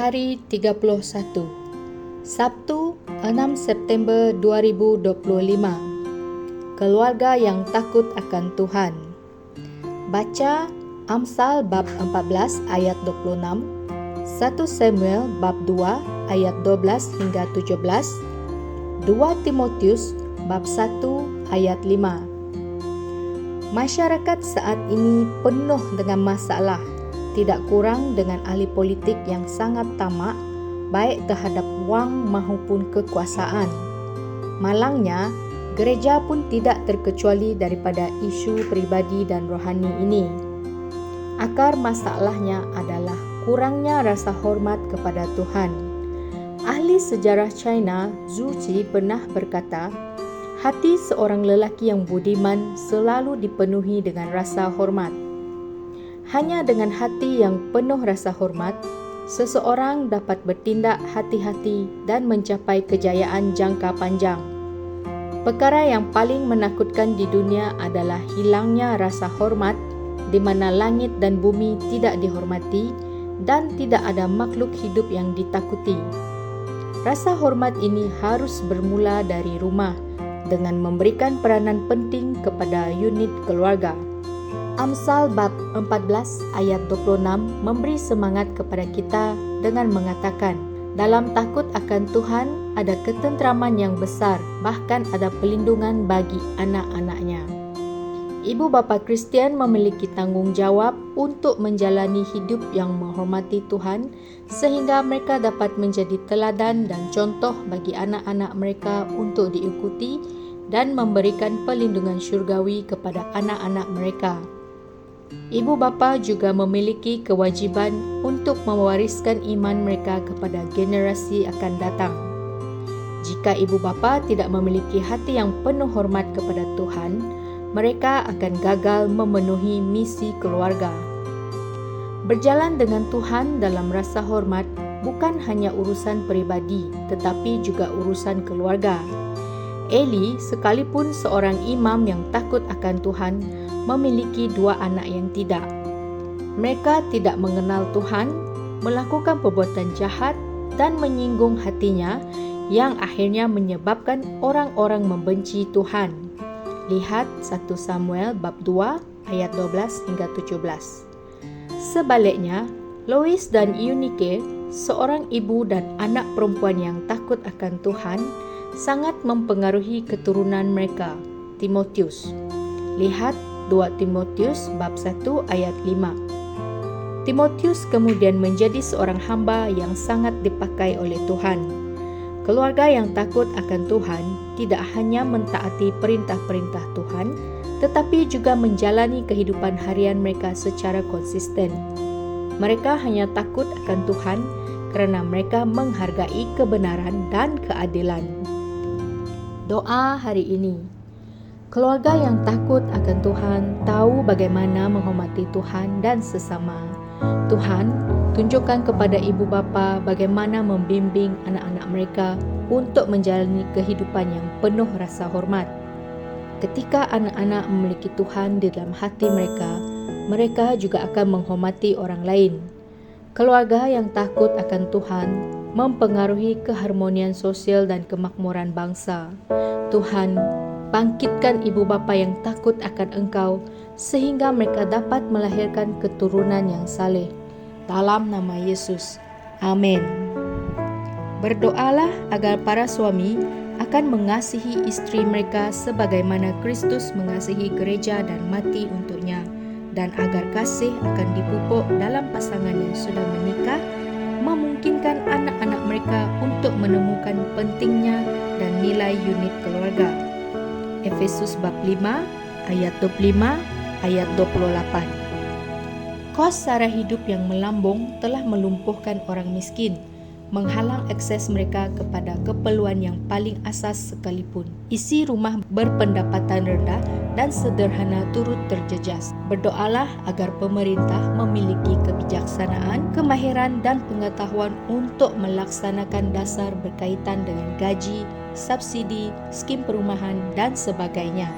Hari 31 Sabtu 6 September 2025. Keluarga yang takut akan Tuhan. Baca Amsal bab 14 ayat 26, 1 Samuel bab 2 ayat 12 hingga 17, 2 Timotius bab 1 ayat 5. Masyarakat saat ini penuh dengan masalah, tidak kurang dengan ahli politik yang sangat tamak, baik terhadap wang maupun kekuasaan. Malangnya, gereja pun tidak terkecuali daripada isu peribadi dan rohani ini. Akar masalahnya adalah kurangnya rasa hormat kepada Tuhan. Ahli sejarah China, Zhu Qi pernah berkata, hati seorang lelaki yang budiman selalu dipenuhi dengan rasa hormat. Hanya dengan hati yang penuh rasa hormat, seseorang dapat bertindak hati-hati dan mencapai kejayaan jangka panjang. Perkara yang paling menakutkan di dunia adalah hilangnya rasa hormat, di mana langit dan bumi tidak dihormati dan tidak ada makhluk hidup yang ditakuti. Rasa hormat ini harus bermula dari rumah, dengan memberikan peranan penting kepada unit keluarga. Amsal bab 14 ayat 26 memberi semangat kepada kita dengan mengatakan, dalam takut akan Tuhan ada ketentraman yang besar, bahkan ada pelindungan bagi anak-anaknya. Ibu bapa Kristian memiliki tanggungjawab untuk menjalani hidup yang menghormati Tuhan sehingga mereka dapat menjadi teladan dan contoh bagi anak-anak mereka untuk diikuti dan memberikan perlindungan syurgawi kepada anak-anak mereka. Ibu bapa juga memiliki kewajiban untuk mewariskan iman mereka kepada generasi akan datang. Jika ibu bapa tidak memiliki hati yang penuh hormat kepada Tuhan, mereka akan gagal memenuhi misi keluarga. Berjalan dengan Tuhan dalam rasa hormat bukan hanya urusan peribadi, tetapi juga urusan keluarga. Eli, sekalipun seorang imam yang takut akan Tuhan, memiliki 2 anak yang tidak. Mereka tidak mengenal Tuhan, melakukan perbuatan jahat dan menyinggung hatinya yang akhirnya menyebabkan orang-orang membenci Tuhan. Lihat 1 Samuel bab 2 ayat 12 hingga 17. Sebaliknya, Lois dan Eunike, seorang ibu dan anak perempuan yang takut akan Tuhan, sangat mempengaruhi keturunan mereka. Timotius. Lihat 2 Timotius bab 1 ayat 5. Timotius kemudian menjadi seorang hamba yang sangat dipakai oleh Tuhan. Keluarga yang takut akan Tuhan tidak hanya mentaati perintah-perintah Tuhan, tetapi juga menjalani kehidupan harian mereka secara konsisten. Mereka hanya takut akan Tuhan kerana mereka menghargai kebenaran dan keadilan. Doa hari ini. Keluarga yang takut akan Tuhan tahu bagaimana menghormati Tuhan dan sesama. Tuhan, tunjukkan kepada ibu bapa bagaimana membimbing anak-anak mereka untuk menjalani kehidupan yang penuh rasa hormat. Ketika anak-anak memiliki Tuhan di dalam hati mereka, mereka juga akan menghormati orang lain. Keluarga yang takut akan Tuhan mempengaruhi keharmonian sosial dan kemakmuran bangsa. Tuhan, bangkitkan ibu bapa yang takut akan Engkau sehingga mereka dapat melahirkan keturunan yang saleh. Dalam nama Yesus. Amin. Berdoalah agar para suami akan mengasihi isteri mereka sebagaimana Kristus mengasihi gereja dan mati untuknya, dan agar kasih akan dipupuk dalam pasangan yang sudah menikah, memungkinkan anak-anak mereka untuk menemukan pentingnya dan nilai unit keluarga. Efesus bab 5 ayat 25 ayat 28. Kos sara hidup yang melambung telah melumpuhkan orang miskin, menghalang akses mereka kepada keperluan yang paling asas sekalipun. Isi rumah berpendapatan rendah dan sederhana turut terjejas. Berdoalah agar pemerintah memiliki kebijaksanaan, kemahiran dan pengetahuan untuk melaksanakan dasar berkaitan dengan gaji, subsidi, skim perumahan dan sebagainya.